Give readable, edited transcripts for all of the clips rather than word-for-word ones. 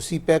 CPEC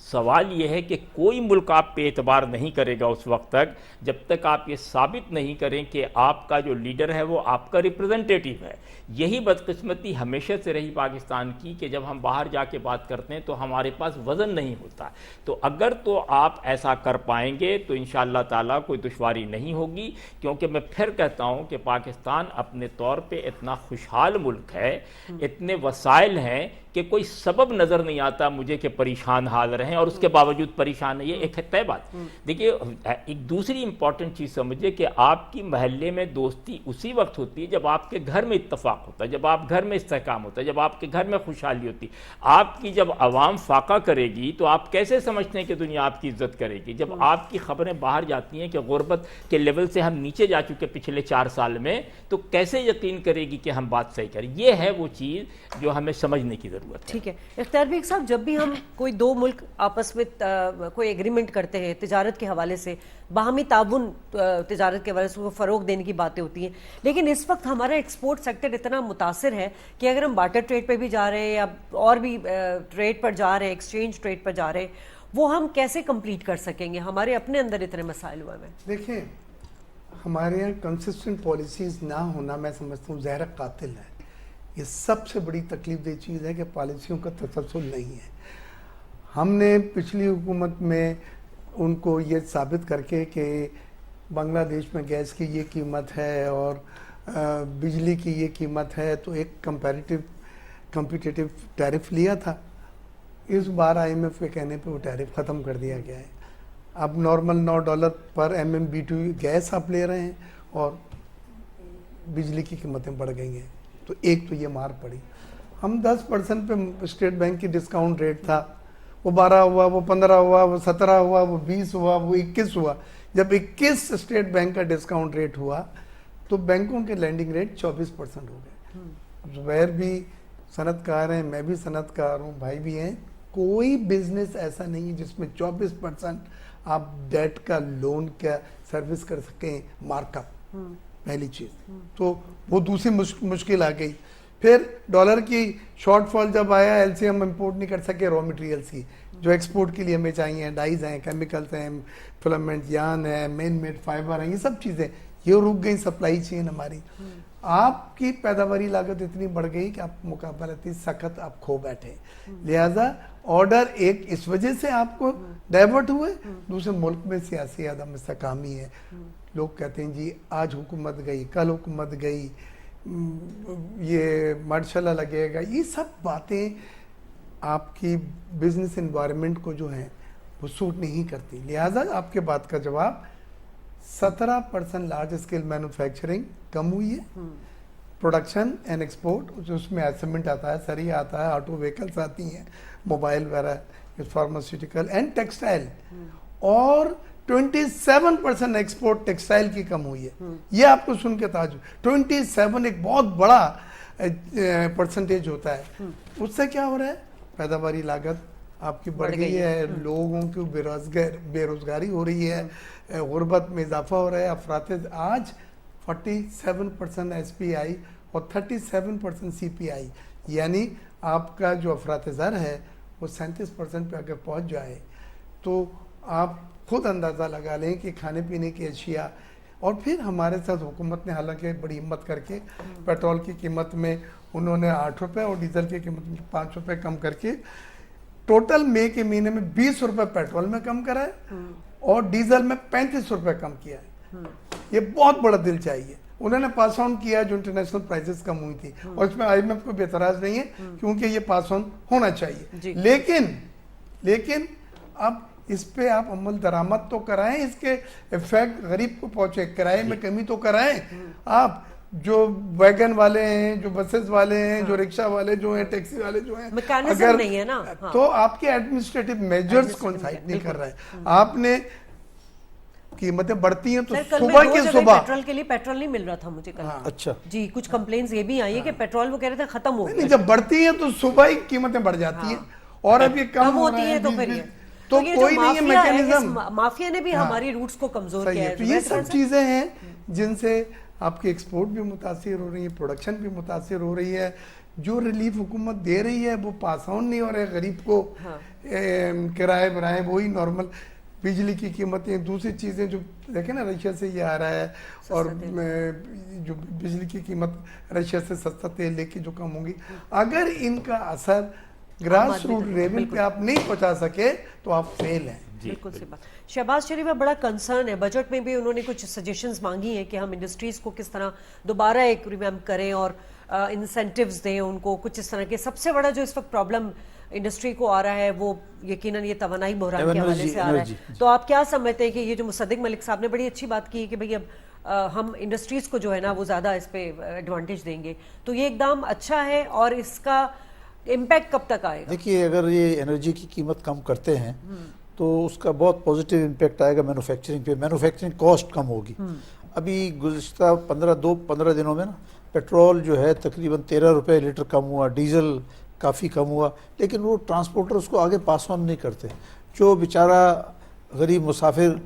سوال یہ ہے کہ کوئی ملک آپ پہ اعتبار نہیں کرے گا اس وقت تک جب تک آپ یہ ثابت نہیں کریں کہ آپ کا جو لیڈر ہے وہ آپ کا ریپرزنٹیٹیو ہے. یہی بدقسمتی ہمیشہ سے رہی پاکستان کی کہ جب ہم باہر جا کے بات کرتے ہیں تو ہمارے پاس وزن نہیں ہوتا. تو اگر تو آپ ایسا کر پائیں گے تو انشاءاللہ تعالیٰ کوئی دشواری نہیں ہوگی, کیونکہ میں پھر کہتا ہوں کہ پاکستان اپنے طور پہ اتنا خوشحال ملک ہے, اتنے وسائل ہیں کہ کوئی سبب نظر نہیں آتا مجھے کہ پریشان حال رہیں, اور اس کے باوجود پریشان ہے. یہ ایک طے بات. دیکھیے ایک دوسری امپورٹنٹ چیز سمجھے کہ آپ کی محلے میں دوستی اسی وقت ہوتی ہے جب آپ کے گھر میں اتفاق ہوتا ہے, جب آپ گھر میں استحکام ہوتا ہے, جب آپ کے گھر میں خوشحالی ہوتی. آپ کی جب عوام فاقہ کرے گی تو آپ کیسے سمجھتے ہیں کہ دنیا آپ کی عزت کرے گی؟ جب آپ کی خبریں باہر جاتی ہیں کہ غربت کے لیول سے ہم نیچے جا چکے پچھلے 4 سال میں, تو کیسے یقین کرے گی کہ ہم بات صحیح کریں؟ یہ ہے وہ چیز جو ہمیں سمجھنے کی ضرورت ہے. ٹھیک ہے اختیار بیگ صاحب, جب بھی ہم کوئی 2 ملک آپس میں کوئی ایگریمنٹ کرتے ہیں تجارت کے حوالے سے, باہمی تعاون تجارت کے حوالے سے وہ فروغ دینے کی باتیں ہوتی ہیں, لیکن اس وقت ہمارا ایکسپورٹ سیکٹر اتنا متاثر ہے کہ اگر ہم بارٹر ٹریڈ پہ بھی جا رہے ہیں یا اور بھی ٹریڈ پر جا رہے ہیں, ایکسچینج ٹریڈ پر جا رہے ہیں, وہ ہم کیسے کمپلیٹ کر سکیں گے؟ ہمارے اپنے اندر اتنے مسائل ہوئے ہیں. دیکھیں ہمارے یہاں کنسسٹنٹ پالیسیز نہ ہونا میں سمجھتا ہوں زہر قاتل ہے. یہ سب سے بڑی تکلیف دہ چیز ہے کہ پالیسیوں کا تسلسل نہیں ہے. ہم نے پچھلی حکومت میں ان کو یہ ثابت کر کے کہ بنگلہ دیش میں گیس کی یہ قیمت ہے اور بجلی کی یہ قیمت ہے, تو ایک کمپیٹیٹیو ٹیرف لیا تھا. اس بار IMF کے کہنے پہ وہ ٹیرف ختم کر دیا گیا ہے. اب نارمل $9 پر MMBTU گیس آپ لے رہے ہیں اور بجلی کی قیمتیں بڑھ گئی ہیں. تو ایک تو یہ مار پڑی. ہم 10% پہ اسٹیٹ بینک کی ڈسکاؤنٹ ریٹ تھا, وہ 12 ہوا, وہ 15 ہوا, وہ 17 ہوا, وہ 20 ہوا, وہ 21 ہوا. جب 21 اسٹیٹ بینک کا ڈسکاؤنٹ ریٹ ہوا تو بینکوں کے لینڈنگ ریٹ 24% ہو گئے. زبیر بھی صنعت کار ہیں, میں بھی صنعت کار ہوں, بھائی بھی ہیں. کوئی بزنس ایسا نہیں ہے جس میں 24% آپ ڈیٹ کا لون کا سروس کر سکیں مارک اپ. پہلی چیز تو وہ دوسری مشکل آ گئی. پھر ڈالر کی شارٹ فال جب آیا, LC ہم امپورٹ نہیں کر سکے را مٹیریلس کی جو ایکسپورٹ کے لیے ہمیں چاہیے, ڈائز ہیں, کیمیکلز ہیں, فلامنٹ یارن ہے, مین میڈ فائبر ہیں, یہ سب چیزیں یہ رک گئی. سپلائی چین ہماری, آپ کی پیداواری لاگت اتنی بڑھ گئی کہ آپ مقابلتی سخت آپ کھو بیٹھے. لہذا آرڈر ایک اس وجہ سے آپ کو ڈائیورٹ ہوئے, دوسرے ملک میں سیاسی عدم استحکامی ہے. لوگ کہتے ہیں جی آج حکومت گئی, کل حکومت گئی, یہ مارشل لگے گا. یہ سب باتیں آپ کی بزنس انوائرمنٹ کو جو ہیں وہ سوٹ نہیں کرتی. لہٰذا آپ کے بات کا جواب 17% لارج اسکیل مینوفیکچرنگ کم ہوئی ہے. پروڈکشن اینڈ ایکسپورٹ اس میں سیمنٹ آتا ہے, سری آتا ہے, آٹو ویکلز آتی ہیں, موبائل وغیرہ, فارماسیوٹیکل اینڈ ٹیکسٹائل, اور 27% ایکسپورٹ ٹیکسٹائل کی کم ہوئی ہے. یہ آپ کو سن کے تعجب, 27 ایک بہت بڑا پرسنٹیج ہوتا ہے. اس سے کیا ہو رہا ہے؟ پیداواری لاگت آپ کی بڑھ گئی ہے, لوگوں کی بے روزگاری ہو رہی ہے, غربت میں اضافہ ہو رہا ہے. افراط آج 47% SPI اور 37% CPI, یعنی آپ کا جو افراط زر ہے وہ 37% پہ اگر پہنچ جائے تو آپ خود اندازہ لگا لیں کہ کھانے پینے کی اشیاء. اور پھر ہمارے ساتھ حکومت نے حالانکہ بڑی ہمت کر کے پیٹرول کی قیمت میں انہوں نے 8 روپے اور ڈیزل کی قیمت میں 5 روپے کم کر کے ٹوٹل مئی کے مہینے میں 20 روپے پیٹرول میں کم کرا ہے اور ڈیزل میں 35 روپے کم کیا ہے. یہ بہت بڑا دل چاہیے. انہوں نے پاس آن کیا جو انٹرنیشنل پرائسز کم ہوئی تھی, اور اس میں IMF کو بھی اعتراض نہیں ہے کیونکہ یہ پاس آن ہونا چاہیے. لیکن اب اس پہ آپ عمل درآمد تو کرائیں, اس کے ایفیکٹ غریب کو پہنچے, کرائے میں کمی تو کرائیں. آپ جو ویگن والے ہیں, جو بسز والے ہیں, جو رکشہ والے جو ہیں, ٹیکسی والے جو ہیں, میکانزم نہیں ہے نا, تو آپ کے ایڈمنسٹریٹو میجرز کوئنسائڈ نہیں کر رہے ہیں. آپ نے قیمتیں بڑھتی ہیں تو صبح کی صبح پیٹرول کے لیے پیٹرول نہیں مل رہا تھا مجھے کل. اچھا جی, کچھ کمپلینز یہ بھی آئی ہیں کہ پیٹرول وہ کہہ رہے تھے ختم ہو گیا. جب بڑھتی ہیں تو صبح ہی قیمتیں بڑھ جاتی ہیں, اور اب یہ کم ہوتی ہیں تو پھر تو کوئی نہیں ہے میکینزم. مافیا نے بھی ہماری روٹس کو کمزور کیا ہے. تو یہ سب چیزیں ہیں جن سے آپ کی ایکسپورٹ بھی متاثر ہو رہی ہے, پروڈکشن بھی متاثر ہو رہی ہے, جو ریلیف حکومت دے رہی ہے وہ پاس آن نہیں ہو رہے غریب کو. کرائے برائے وہی نارمل, بجلی کی قیمتیں, دوسری چیزیں جو دیکھیں نا رشیا سے یہ آ رہا ہے, اور جو بجلی کی قیمت رشیا سے سستا تیل لے کے جو کم ہوں گی, اگر ان کا اثر گراس روٹ لیول پہ آپ نہیں پہنچا سکے تو آپ فیل ہیں. بالکل صحیح بات. شہباز شریف کا بڑا کنسرن ہے, بجٹ میں بھی انہوں نے کچھ سجیشنز مانگی ہیں کہ ہم انڈسٹریز کو کس طرح دوبارہ ایک ریویمپ کریں اور انسینٹیوز دیں ان کو, کچھ اس طرح کے. سب سے بڑا جو اس وقت پرابلم انڈسٹری کو آ رہا ہے وہ یقیناً یہ توانائی بحران کے حوالے سے آ رہا ہے. تو آپ کیا سمجھتے ہیں کہ یہ جو مصدق ملک صاحب نے بڑی اچھی بات کی ہے کہ بھئی اب ہم انڈسٹریز کو جو ہے نا وہ زیادہ اس پہ ایڈوانٹیج دیں گے, تو یہ اقدام اچھا ہے اور اس کا امپیکٹ کب تک آئے گا؟ دیکھیے اگر یہ انرجی کی قیمت کم کرتے ہیں تو اس کا بہت پازیٹیو امپیکٹ آئے گا مینوفیکچرنگ پہ, مینوفیکچرنگ کاسٹ کم ہوگی. ابھی گزشتہ 15 دنوں میں نا پیٹرول جو ہے تقریباً 13 روپے لیٹر کم ہوا, ڈیزل کافی کم ہوا, لیکن وہ ٹرانسپورٹر اس کو آگے پاس آن نہیں کرتے. جو بیچارہ غریب مسافر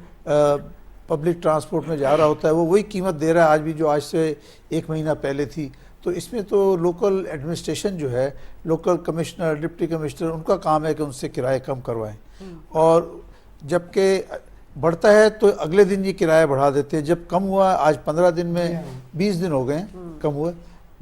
پبلک ٹرانسپورٹ میں جا رہا ہوتا ہے وہ وہی قیمت دے رہا ہے آج بھی جو آج سے 1 مہینہ پہلے تھی. تو اس میں تو لوکل ایڈمنسٹریشن جو ہے, لوکل کمشنر, ڈپٹی کمشنر, ان کا کام ہے کہ ان سے کرائے کم کروائیں. اور جب کہ بڑھتا ہے تو اگلے دن یہ کرایہ بڑھا دیتے ہیں. جب کم ہوا, آج 15 دن میں 20 دن ہو گئے کم ہوئے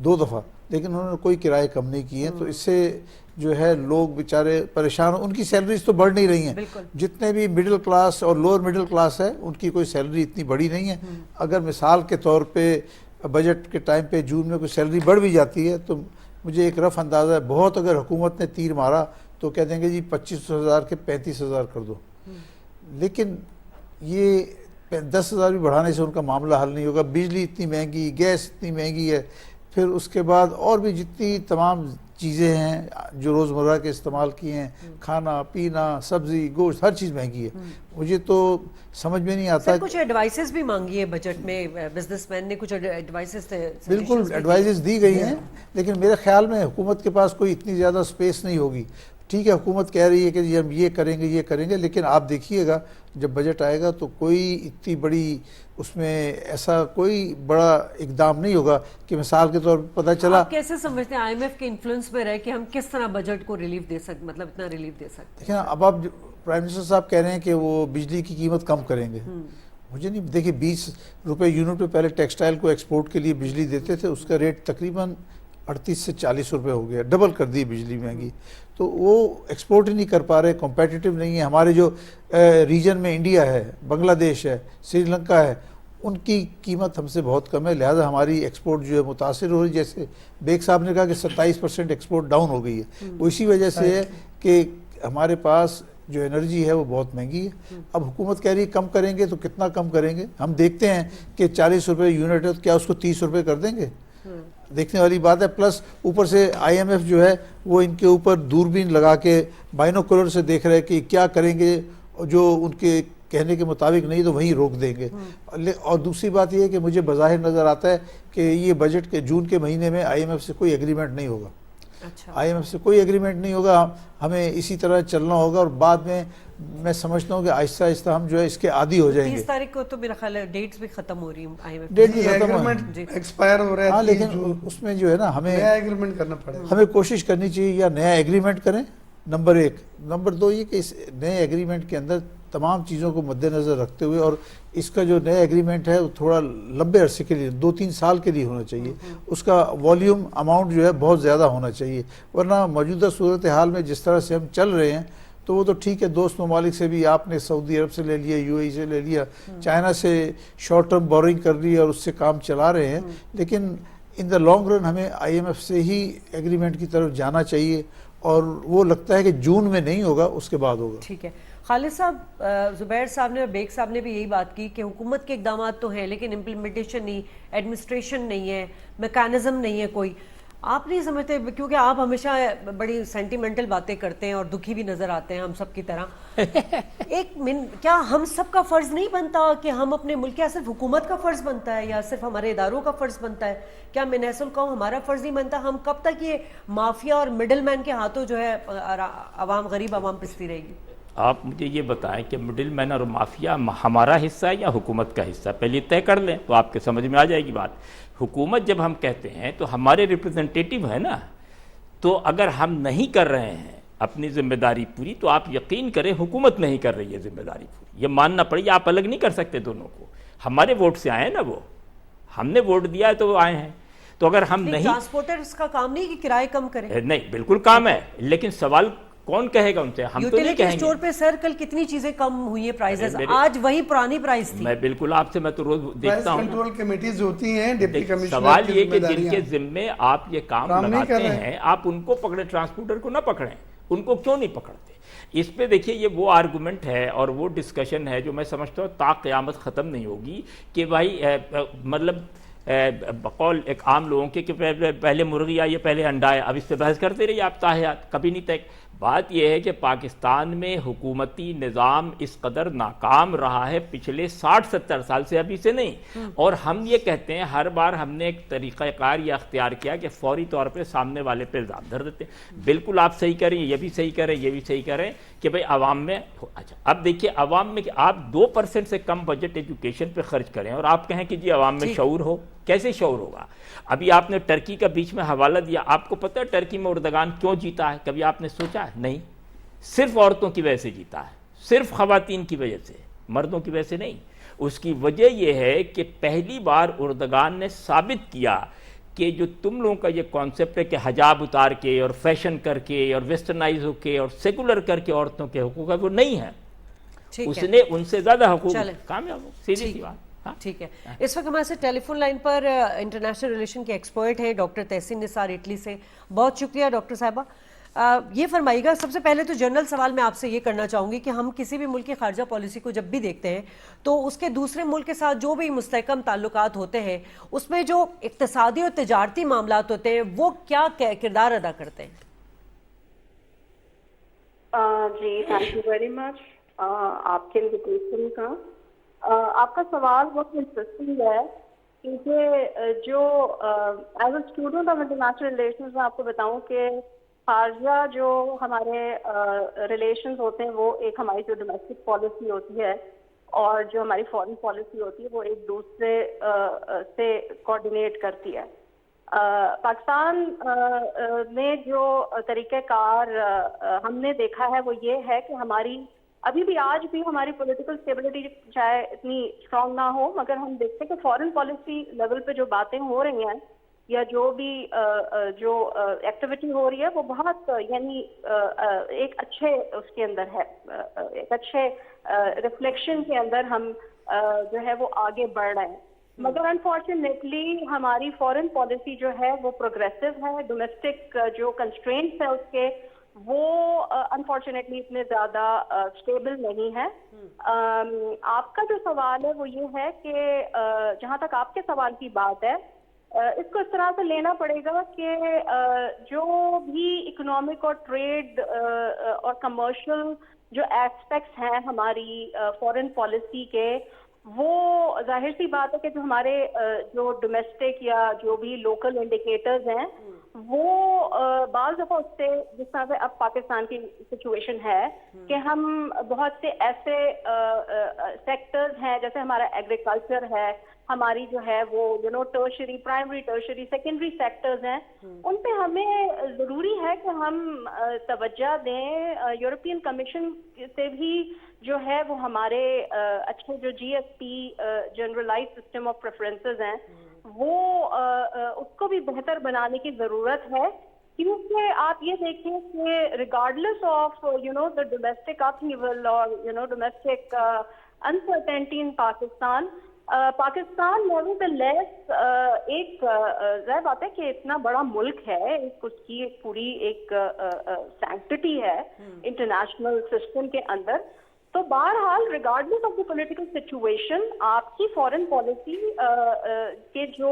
2 دفعہ, لیکن انہوں نے کوئی کرائے کم نہیں کیے. تو اس سے جو ہے لوگ بیچارے پریشان, ان کی سیلریز تو بڑھ نہیں رہی ہیں. جتنے بھی مڈل کلاس اور لوور مڈل کلاس ہے ان کی کوئی سیلری اتنی بڑی نہیں ہے. اگر مثال کے طور پہ بجٹ کے ٹائم پہ جون میں کوئی سیلری بڑھ بھی جاتی ہے تو مجھے ایک رف اندازہ ہے, بہت اگر حکومت نے تیر مارا تو کہہ دیں گے جی 25,000 کے 35,000 کر دو. لیکن یہ 10,000 بھی بڑھانے سے ان کا معاملہ حل نہیں ہوگا. بجلی اتنی مہنگی, گیس اتنی مہنگی ہے, پھر اس کے بعد اور بھی جتنی تمام چیزیں ہیں جو روزمرہ کے استعمال کی ہیں, کھانا پینا, سبزی گوشت, ہر چیز مہنگی ہے. مجھے تو سمجھ میں نہیں آتا. کچھ ایڈوائسز بھی مانگی ہے بجٹ میں, بزنس مین نے کچھ ایڈوائسز تھے. بالکل ایڈوائسز دی گئی ہیں, لیکن میرے خیال میں حکومت کے پاس کوئی اتنی زیادہ سپیس نہیں ہوگی. ٹھیک ہے حکومت کہہ رہی ہے کہ ہم یہ کریں گے, لیکن آپ دیکھیے گا جب بجٹ آئے گا تو کوئی اتنی بڑی اس میں ایسا کوئی بڑا اقدام نہیں ہوگا کہ مثال کے طور پر پتہ چلا. آپ کیسے سمجھتے ہیں IMF کے انفلوئنس میں رہ کے ہم کس طرح بجٹ کو ریلیف دے سکتے, مطلب اتنا ریلیف دے سکتے؟ دیکھیں اب آپ پرائم منسٹر صاحب کہہ رہے ہیں کہ وہ بجلی کی قیمت کم کریں گے. مجھے نہیں, دیکھیں 20 روپے یونٹ پہ پہلے ٹیکسٹائل کو ایکسپورٹ کے لیے بجلی دیتے تھے, اس کا ریٹ تقریباً 38 سے 40 روپے ہو گیا, ڈبل کر دی بجلی مہنگی. تو وہ ایکسپورٹ ہی نہیں کر پا رہے, کمپیٹیٹیو نہیں ہے. ہمارے جو ریجن میں انڈیا ہے, بنگلہ دیش ہے, سری لنکا ہے, ان کی قیمت ہم سے بہت کم ہے, لہذا ہماری ایکسپورٹ جو ہے متاثر ہو رہی. جیسے بیگ صاحب نے کہا کہ 27% ایکسپورٹ ڈاؤن ہو گئی ہے, وہ اسی وجہ سے ہے کہ ہمارے پاس جو انرجی ہے وہ بہت مہنگی ہے. اب حکومت کہہ رہی ہے کم کریں گے, تو کتنا کم کریں گے؟ ہم دیکھتے ہیں کہ 40 روپے یونٹ ہے, تو کیا اس کو 30 روپے کر دیں گے؟ دیکھنے والی بات ہے. پلس اوپر سے IMF جو ہے وہ ان کے اوپر دوربین لگا کے بائنوکولر سے دیکھ رہے کہ کیا کریں گے, جو ان کے کہنے کے مطابق نہیں تو وہیں روک دیں گے. اور دوسری بات یہ ہے کہ مجھے بظاہر نظر آتا ہے کہ یہ بجٹ کے جون کے مہینے میں IMF سے کوئی ایگریمنٹ نہیں ہوگا. IMF سے کوئی ایگریمنٹ نہیں ہوگا, ہمیں اسی طرح چلنا ہوگا, اور بعد میں سمجھتا ہوں کہ آہستہ آہستہ ہم جو ہے اس کے عادی ہو جائیں گے. 30 تاریخ کو تو میرا خیال ہے ڈیٹس بھی ختم ہو رہی ہیں, IMF ڈیٹ بھی ختم ہو ایکسپائر ہو رہا ہے. ہاں, لیکن اس میں جو ہے نا ہمیں نیا ایگریمنٹ کرنا پڑے گا. ہمیں کوشش کرنی چاہیے یا نیا ایگریمنٹ کریں, نمبر 1. نمبر 2 یہ کہ اس نئے ایگریمنٹ کے اندر تمام چیزوں کو مد نظر رکھتے ہوئے, اور اس کا جو نیا ایگریمنٹ ہے وہ تھوڑا لمبے عرصے کے لیے 2-3 سال کے لیے ہونا چاہیے. اس کا والیوم اماؤنٹ جو ہے بہت زیادہ ہونا چاہیے, ورنہ موجودہ صورتحال میں جس طرح سے ہم چل رہے ہیں تو وہ تو ٹھیک ہے, دوست ممالک سے بھی آپ نے سعودی عرب سے لے لیا, UAE سے لے لیا, چائنا سے شارٹ ٹرم بورنگ کر لی اور اس سے کام چلا رہے ہیں, لیکن ان دا لانگ رن ہمیں IMF سے ہی ایگریمنٹ کی طرف جانا چاہیے, اور وہ لگتا ہے کہ جون میں نہیں ہوگا, اس کے بعد ہوگا. ٹھیک ہے. خالد صاحب, زبیر صاحب نے اور بیگ صاحب نے بھی یہی بات کی کہ حکومت کے اقدامات تو ہیں لیکن امپلیمنٹیشن نہیں, ایڈمنسٹریشن نہیں ہے, میکانزم نہیں ہے کوئی. آپ نہیں سمجھتے, کیونکہ آپ ہمیشہ بڑی سینٹیمنٹل باتیں کرتے ہیں اور دکھی بھی نظر آتے ہیں ہم سب کی طرح, کیا ہم سب کا فرض نہیں بنتا کہ ہم اپنے ملک, کیا صرف حکومت کا فرض بنتا ہے یا صرف ہمارے اداروں کا فرض بنتا ہے, کیا میں نے قوم ہمارا فرض نہیں بنتا؟ ہم کب تک یہ مافیا اور مڈل مین کے ہاتھوں جو ہے عوام, غریب عوام پستی رہے گی؟ آپ مجھے یہ بتائیں کہ مڈل مین اور مافیا ہمارا حصہ ہے یا حکومت کا حصہ؟ پہلے طے کر لیں تو آپ کے سمجھ میں آ جائے گی بات. حکومت جب ہم کہتے ہیں تو ہمارے ریپرزنٹیٹیو ہے نا, تو اگر ہم نہیں کر رہے ہیں اپنی ذمہ داری پوری تو آپ یقین کریں حکومت نہیں کر رہی ہے ذمہ داری پوری، یہ ماننا پڑے گی. آپ الگ نہیں کر سکتے دونوں کو. ہمارے ووٹ سے آئے ہیں نا، وہ ہم نے ووٹ دیا ہے تو وہ آئے ہیں. تو اگر ہم نہیں، ٹرانسپورٹرز کا کام نہیں کہ کرائے کم کریں. نہیں بالکل کام ہے، لیکن سوال کون کہے گا ان سے؟ ہم تو نہیں یوٹیلیٹی کہیں گے. اسٹور پہ سر کل کتنی چیزیں کم ہوئی ہیں پرائزز، آج وہی پرانی پرائز تھی. میں بالکل آپ سے، میں تو روز دیکھتا ہوں کنٹرول کمیٹیز ہوتی ہیں، ڈپٹی کمشنر سوال کی یہ کہ ذمہ جن کے داریاں ذمے آپ یہ کام کام نہیں لگاتے کر رہے ہیں آپ ان کو پکڑیں، ٹرانسپورٹر کو نہ پکڑیں. ان کو کیوں نہیں پکڑتے؟ اس پہ دیکھیے یہ وہ آرگومنٹ ہے اور وہ ڈسکشن ہے جو میں سمجھتا ہوں تا قیامت ختم نہیں ہوگی کہ بھائی مطلب بقول ایک عام لوگوں کے کہ پہلے مرغی آئی ہے پہلے انڈا ہے، اب اس پہ بحث کرتے رہیے آپ تاحیات، کبھی نہیں تک. بات یہ ہے کہ پاکستان میں حکومتی نظام اس قدر ناکام رہا ہے پچھلے 60-70 سال سے، ابھی سے نہیں. اور ہم یہ کہتے ہیں ہر بار ہم نے ایک طریقہ کار یہ اختیار کیا کہ فوری طور پہ سامنے والے پہ الزام دھر دیتے ہیں. بالکل آپ صحیح کریں، یہ بھی صحیح کریں، یہ بھی صحیح کریں کہ بھئی عوام میں اچھا اب دیکھیے عوام میں کہ آپ 2% سے کم بجٹ ایجوکیشن پہ خرچ کریں اور آپ کہیں کہ جی عوام میں شعور ہو. کیسے شعور ہوگا؟ ابھی آپ نے ٹرکی کا بیچ میں حوالہ دیا، آپ کو پتہ ہے ٹرکی میں اردگان کیوں جیتا ہے؟ کبھی آپ نے سوچا ہے؟ نہیں، صرف عورتوں کی وجہ سے جیتا ہے، صرف خواتین کی وجہ سے، مردوں کی وجہ سے نہیں. اس کی وجہ یہ ہے کہ پہلی بار اردگان نے ثابت کیا کہ جو تم لوگوں کا یہ کانسیپٹ ہے کہ حجاب اتار کے اور فیشن کر کے اور ویسٹرنائز ہو کے اور سیکولر کر کے عورتوں کے حقوق ہے، وہ نہیں ہے. اس نے ان سے زیادہ حقوق کامیاب ہو. سیدھی سی بات. ٹھیک ہے. اس وقت ہمارے سے ٹیلی فون لائن پر انٹرنیشنل ریلیشن کے ایکسپرٹ ہیں ڈاکٹر تحسین نثار اٹلی سے. بہت شکریہ ڈاکٹر صاحبہ. یہ فرمائیے گا، سب سے پہلے تو جنرل سوال میں آپ سے یہ کرنا چاہوں گی کہ ہم کسی بھی ملک کی خارجہ پالیسی کو جب بھی دیکھتے ہیں تو اس کے دوسرے ملک کے ساتھ جو بھی مستحکم تعلقات ہوتے ہیں اس میں جو اقتصادی اور تجارتی معاملات ہوتے ہیں وہ کیا کردار ادا کرتے ہیں؟ جی تھینک یو ویری مچ آپ کے انویٹیشن کا. آپ کا سوال بہت انٹرسٹنگ ہے کیونکہ جو as a student of international relations میں آپ کو بتاؤں کہ خارجہ جو ہمارے ریلیشنز ہوتے ہیں وہ ایک ہماری جو ڈومیسٹک پالیسی ہوتی ہے اور جو ہماری فارن پالیسی ہوتی ہے وہ ایک دوسرے سے کوآرڈینیٹ کرتی ہے. پاکستان میں جو طریقہ کار ہم نے دیکھا ہے وہ یہ ہے کہ ہماری ابھی بھی آج بھی ہماری پولیٹیکل اسٹیبلٹی چاہے اتنی اسٹرانگ نہ ہو مگر ہم دیکھتے ہیں کہ فارن پالیسی لیول پہ جو باتیں ہو رہی ہیں یا جو بھی جو ایکٹیویٹی ہو رہی ہے وہ بہت یعنی ایک اچھے اس کے اندر ہے، ایک اچھے ریفلیکشن کے اندر ہم جو ہے وہ آگے بڑھ رہے ہیں. مگر انفارچونیٹلی ہماری فارن پالیسی جو ہے وہ پروگریسو ہے. ڈومیسٹک جو کنسٹرینٹس ہیں اس کے وہ انفارچونیٹلی اتنے زیادہ اسٹیبل نہیں ہے. آپ کا جو سوال ہے وہ یہ ہے کہ جہاں تک آپ کے سوال کی بات ہے اس کو اس طرح سے لینا پڑے گا کہ جو بھی اکنامک اور ٹریڈ اور کمرشل جو ایسپیکٹس ہیں ہماری فارن پالیسی کے وہ ظاہر سی بات ہے کہ جو ہمارے جو ڈومیسٹک یا جو بھی لوکل انڈیکیٹرز ہیں وہ بعض دفعہ اس سے جس طرح سے اب پاکستان کی سچویشن ہے کہ ہم بہت سے ایسے سیکٹرز ہیں جیسے ہمارا ایگریکلچر ہے، ہماری جو ہے وہ tertiary primary tertiary secondary sectors ہیں، ان پہ ہمیں ضروری ہے کہ ہم توجہ دیں. یورپین کمیشن سے بھی جو ہے وہ ہمارے اچھے جو G S P generalised system of preferences ہیں وہ اس کو بھی بہتر بنانے کی ضرورت ہے. کیونکہ آپ یہ دیکھیں کہ ریگارڈلیس آف دا ڈومیسٹک اپہیول اور ڈومیسٹک انسرٹینٹی ان پاکستان نیورتھلیس ایک ظاہر بات ہے کہ اتنا بڑا ملک ہے، اس کی پوری ایک سینکٹی ہے انٹرنیشنل سسٹم کے اندر. تو بہرحال regardless of the political situation آپ کی فارن پالیسی کے جو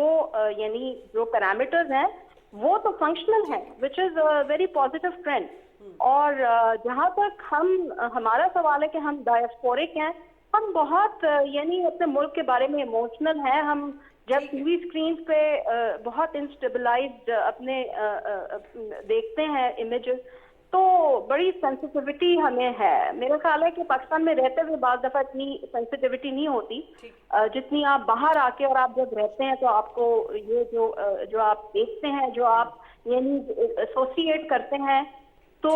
یعنی جو پیرامیٹرز ہیں وہ تو فنکشنل ہیں وچ از ویری پازیٹیو ٹرینڈ. اور جہاں تک ہمارا سوال ہے کہ ہم ڈائسپورک ہیں، ہم بہت یعنی اپنے ملک کے بارے میں ایموشنل ہیں. ہم جب ٹی وی اسکرینز پہ بہت انسٹیبلائزڈ اپنے دیکھتے ہیں امیجز تو بڑی سینسٹیوٹی ہمیں ہے. میرا خیال ہے کہ پاکستان میں رہتے ہوئے بعض دفعہ اتنی سینسٹیوٹی نہیں ہوتی جتنی آپ باہر آ کے اور آپ جب رہتے ہیں تو آپ کو یہ جو آپ دیکھتے ہیں جو آپ یعنی ایسوسیٹ کرتے ہیں. تو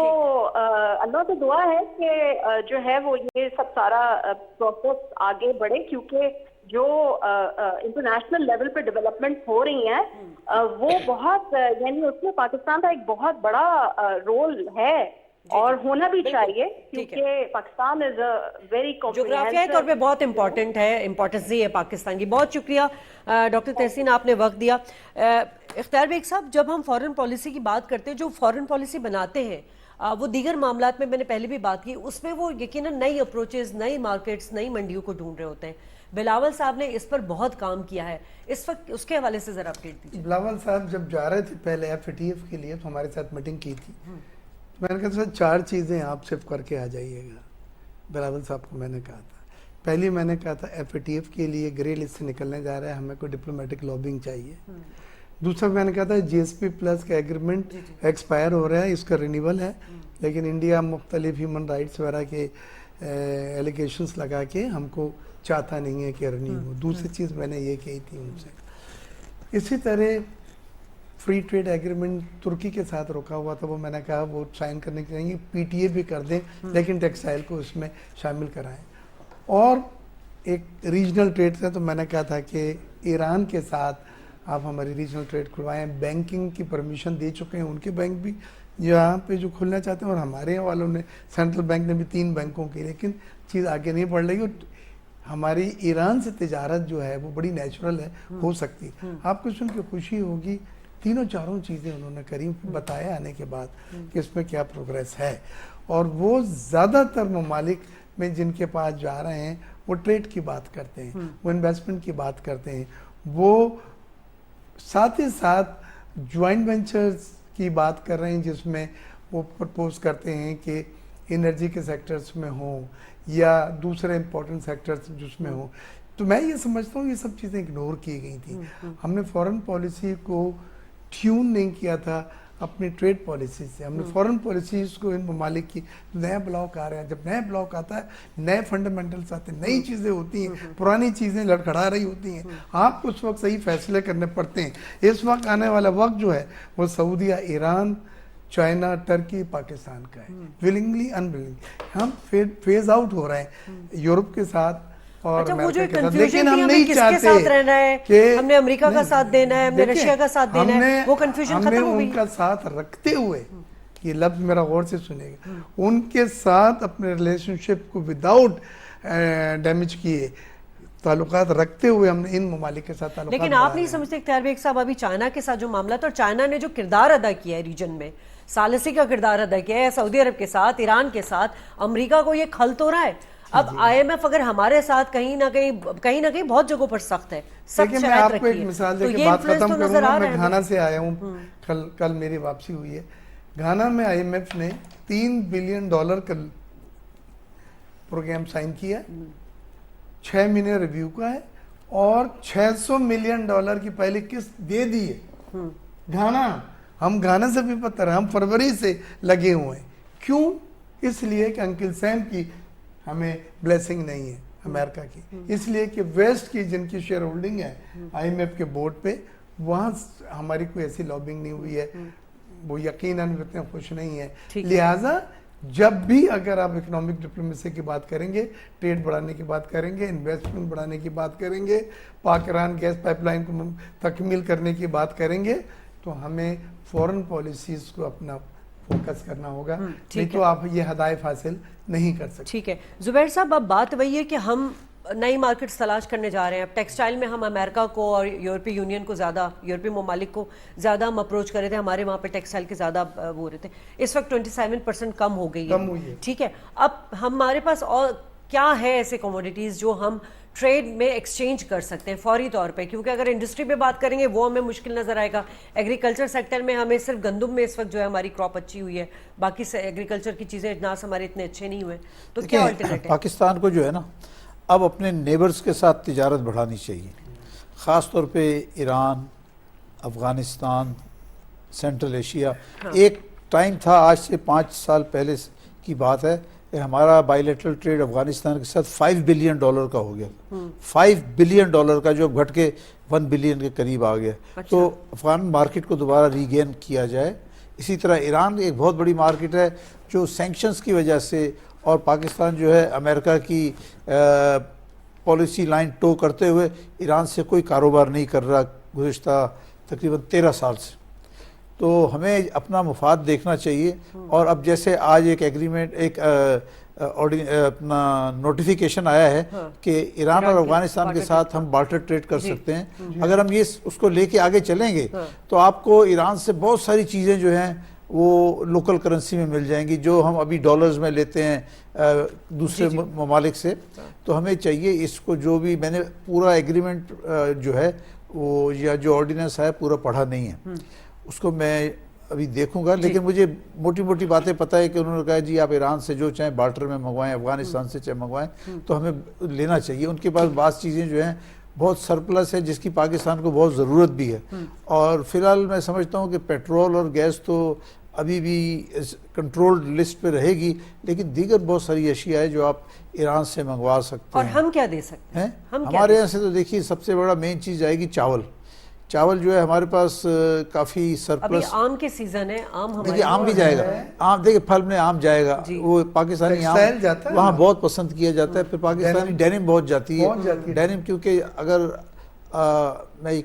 اللہ سے دعا ہے کہ جو ہے وہ یہ سب سارا پروسیس آگے بڑھے, کیونکہ جو انٹرنیشنل لیول پہ ڈیولپمنٹ ہو رہی ہیں وہ بہت, یعنی اس میں پاکستان کا ایک بہت بڑا رول ہے اور ہونا بھی چاہیے, کیونکہ پاکستان از اے ویری جغرافیائی طور پہ بہت امپورٹنٹ ہے, امپورٹنس ہے پاکستان کی. بہت شکریہ ڈاکٹر تحسین, آپ نے وقت دیا. اختیار بیگ صاحب, جب ہم فارن پالیسی کی بات کرتے ہیں, جو فارن پالیسی بناتے ہیں وہ دیگر معاملات میں نے پہلے بھی بات کی, اس میں وہ یقیناً نئی اپروچز, نئی مارکیٹس, نئی منڈیوں کو ڈھونڈ رہے ہوتے ہیں. بلاول صاحب نے اس پر بہت کام کیا ہے, اس وقت اس کے حوالے سے ذرا اپڈیٹ دیجیے. بلاول صاحب جب جا رہے تھے پہلے FATF کے لیے, تو ہمارے ساتھ میٹنگ کی تھی. میں نے کہا سر 4 چیزیں آپ صرف کر کے آ جائیے گا. بلاول صاحب کو میں نے کہا تھا, پہلی میں نے کہا تھا FATF کے لیے گرے لسٹ سے نکلنے جا رہا ہے, ہمیں کوئی ڈپلومیٹک لابنگ چاہیے. دوسرا میں نے کہا تھا GSP+ کا ایگریمنٹ ایکسپائر ہو رہا ہے, اس کا رینیول ہے, لیکن انڈیا مختلف ہیومن رائٹس وغیرہ کے ایلیگیشنس لگا کے ہم کو چاہتا نہیں ہے کہ رینیو ہو. دوسری چیز میں نے یہ کہی تھی ان سے. اسی طرح فری ٹریڈ ایگریمنٹ ترکی کے ساتھ رکا ہوا تھا, وہ میں نے کہا وہ سائن کرنے کے لیے PTA بھی کر دیں, لیکن ٹیکسٹائل کو اس میں شامل کرائیں. اور ایک ریجنل ٹریڈ تھا, تو میں نے کہا تھا کہ ایران کے ساتھ آپ ہماری ریجنل ٹریڈ کھلوائیں. بینکنگ کی پرمیشن دے چکے ہیں ان کے بینک بھی یہاں پہ جو کھلنا چاہتے ہیں, اور ہمارے والوں نے, سینٹرل بینک نے بھی 3 بینکوں کی, لیکن چیز آگے نہیں بڑھ رہی. ہماری ایران سے تجارت جو ہے وہ بڑی نیچرل ہے, ہو سکتی. آپ کو سن کے خوشی ہوگی, 3-4 چیزیں انہوں نے کری, بتایا آنے کے بعد کہ اس میں کیا پروگریس ہے. اور وہ زیادہ تر ممالک میں جن کے پاس جا رہے ہیں وہ ٹریڈ کی بات کرتے ہیں, وہ انویسٹمنٹ کی بات کرتے ہیں, وہ ساتھ ہی ساتھ جوائنٹ وینچرز کی بات کر رہے ہیں, جس میں وہ پرپوز کرتے ہیں کہ انرجی کے سیکٹرز میں ہوں یا دوسرے امپورٹنٹ سیکٹرز جس میں ہوں. تو میں یہ سمجھتا ہوں یہ سب چیزیں اگنور کی گئی تھیں. ہم نے فورن پالیسی کو ٹیون نہیں کیا تھا اپنی ٹریڈ پالیسی سے. ہم نے فورن پالیسیز کو ان ممالک کی, نیا بلاک آ رہے ہیں, جب نیا بلاک آتا ہے نئے فنڈامنٹلز آتے ہیں, نئی چیزیں ہوتی ہیں, پرانی چیزیں لڑکھڑا رہی ہوتی ہیں, آپ کو اس وقت صحیح فیصلے کرنے پڑتے ہیں. اس وقت آنے والا وقت جو ہے وہ سعودیہ, ایران, چائنا, ٹرکی, پاکستان کا ہے. ولنگلی انولنگلی ہم فیز آؤٹ ہو رہے ہیں یورپ کے ساتھ اور امریکہ کے ساتھ, لیکن ہم نہیں چاہتے کہ ہم نے امریکہ کا ساتھ دینا ہے, ہم نے رشیا کا ساتھ دینا ہے. وہ کنفیوژن ختم ہو گئی. ان کا ساتھ رکھتے ہوئے, یہ لفظ میرا غور سے سنے گا, ان کے ساتھ اپنے ریلیشن شپ کو وداؤٹ ڈیمیج کیے تعلقات رکھتے ہوئے ہم نے ان ممالک کے ساتھ تعلقات. لیکن آپ نہیں سمجھتے اختیار بیگ صاحب, ابھی چائنا کے ساتھ جو معاملہ تھا, اور چائنا نے جو کردار ادا کیا ہے ریجن میں, ثالثی کا کردار ادا کیا ہے سعودی عرب کے ساتھ, ایران کے ساتھ, امریکہ کو یہ کھل تو رہا ہے. اب IMF اگر ہمارے ساتھ کہیں نہ کہیں بہت جگہوں پر سخت ہے, سخت میں آپ کو ایک مثال دے کے بات ختم کروں گا. میں گھانا سے آیا ہوں, کل میری واپسی ہوئی ہے. گھانا میں IMF نے $3 بلین کا پروگرام سائن کیا, 6 مہینے ریویو کا ہے, اور $600 ملین کی پہلی قسط دے دی ہے. گھانا, ہم گھانا سے بھی پتہ ہے, ہم فروری سے لگے ہوئے ہیں. کیوں؟ اس لیے کہ انکل سیم کی ہمیں بلیسنگ نہیں ہے امریکہ کی, اس لیے کہ ویسٹ کی جن کی شیئر ہولڈنگ ہے IMF کے بورڈ پہ, وہاں ہماری کوئی ایسی لابنگ نہیں ہوئی ہے, وہ یقیناً اتنے خوش نہیں ہے. لہٰذا جب بھی اگر آپ اکنامک ڈپلومیسی کی بات کریں گے, ٹریڈ بڑھانے کی بات کریں گے, انویسٹمنٹ بڑھانے کی بات کریں گے, پاک ایران گیس پائپ لائن کو تکمیل کرنے کی بات کریں گے, تو ہمیں فورن پالیسیز کو اپنا فوکس کرنا ہوگا, نہیں تو آپ یہ ہدایف حاصل نہیں کر سکتے. ٹھیک ہے زبیر صاحب, اب بات وہی ہے کہ ہم نئی مارکیٹس تلاش کرنے جا رہے ہیں. اب ٹیکسٹائل میں ہم امریکہ کو اور یورپی یونین کو زیادہ, یورپی ممالک کو زیادہ ہم اپروچ کر رہے تھے, ہمارے وہاں پہ ٹیکسٹائل کے زیادہ وہ رہے تھے. اس وقت 27% کم ہو گئی ہے. ٹھیک ہے, اب ہمارے پاس اور کیا ہے ایسے کوموڈیٹیز جو ہم ٹریڈ میں ایکسچینج کر سکتے ہیں فوری طور پہ؟ کیونکہ اگر انڈسٹری پہ بات کریں گے وہ ہمیں مشکل نظر آئے گا. ایگریکلچر سیکٹر میں ہمیں صرف گندم میں اس وقت جو ہے ہماری کراپ اچھی ہوئی ہے, باقی ایگریکلچر کی چیزیں اجناس ہمارے اتنے اچھے نہیں ہوئے, تو کیا الٹرنیٹ ہے؟ پاکستان کو جو ہے نا اب اپنے نیبرز کے ساتھ تجارت بڑھانی چاہیے, خاص طور پہ ایران, افغانستان, سینٹرل ایشیا. ایک ٹائم تھا, آج سے 5 سال پہلے کی بات ہے, ہمارا بائیلیٹرل ٹریڈ افغانستان کے ساتھ $5 بلین کا ہو گیا، $5 بلین کا جو گھٹ کے 1 بلین کے قریب آ گیا. تو افغان مارکیٹ کو دوبارہ ریگین کیا جائے. اسی طرح ایران ایک بہت بڑی مارکیٹ ہے جو سینکشنز کی وجہ سے اور پاکستان جو ہے امریکہ کی پالیسی لائن ٹو کرتے ہوئے ایران سے کوئی کاروبار نہیں کر رہا گزشتہ تقریباً 13 سال سے. تو ہمیں اپنا مفاد دیکھنا چاہیے. اور اب جیسے آج ایک ایگریمنٹ ایک اپنا نوٹیفیکیشن آیا ہے کہ ایران اور افغانستان کے ساتھ ہم بارٹر ٹریڈ کر سکتے ہیں. اگر ہم یہ اس کو لے کے آگے چلیں گے تو آپ کو ایران سے بہت ساری چیزیں جو ہیں وہ لوکل کرنسی میں مل جائیں گی جو ہم ابھی ڈالرز میں لیتے ہیں دوسرے ممالک سے. تو ہمیں چاہیے اس کو جو بھی میں نے پورا ایگریمنٹ جو ہے وہ یا جو آرڈیننس ہے پورا پڑھا نہیں ہے، اس کو میں ابھی دیکھوں گا. لیکن مجھے موٹی موٹی باتیں پتہ ہے کہ انہوں نے کہا جی آپ ایران سے جو چاہیں بارٹر میں منگوائیں، افغانستان سے چاہے منگوائیں، تو ہمیں لینا چاہیے. ان کے پاس بعض چیزیں جو ہیں بہت سرپلس ہے جس کی پاکستان کو بہت ضرورت بھی ہے. اور فی الحال میں سمجھتا ہوں کہ پیٹرول اور گیس تو ابھی بھی کنٹرول لسٹ پہ رہے گی، لیکن دیگر بہت ساری اشیاء ہے جو آپ ایران سے منگوا سکتے ہیں. اور ہم کیا دے سکتے ہیں؟ ہمارے یہاں سے تو دیکھیے سب سے بڑا مین چیز آئے گی چاول. چاول جو ہے ہمارے پاس کافی ابھی سرپلس. آم کے سیزن ہے، آم دیکھیے آم بھی جائے گا، آم دیکھیے پھل میں آم جائے گا، وہ پاکستانی آم وہاں بہت پسند کیا جاتا ہے. پھر پاکستانی ڈینم بہت جاتی ہے. ڈینم کیونکہ اگر میں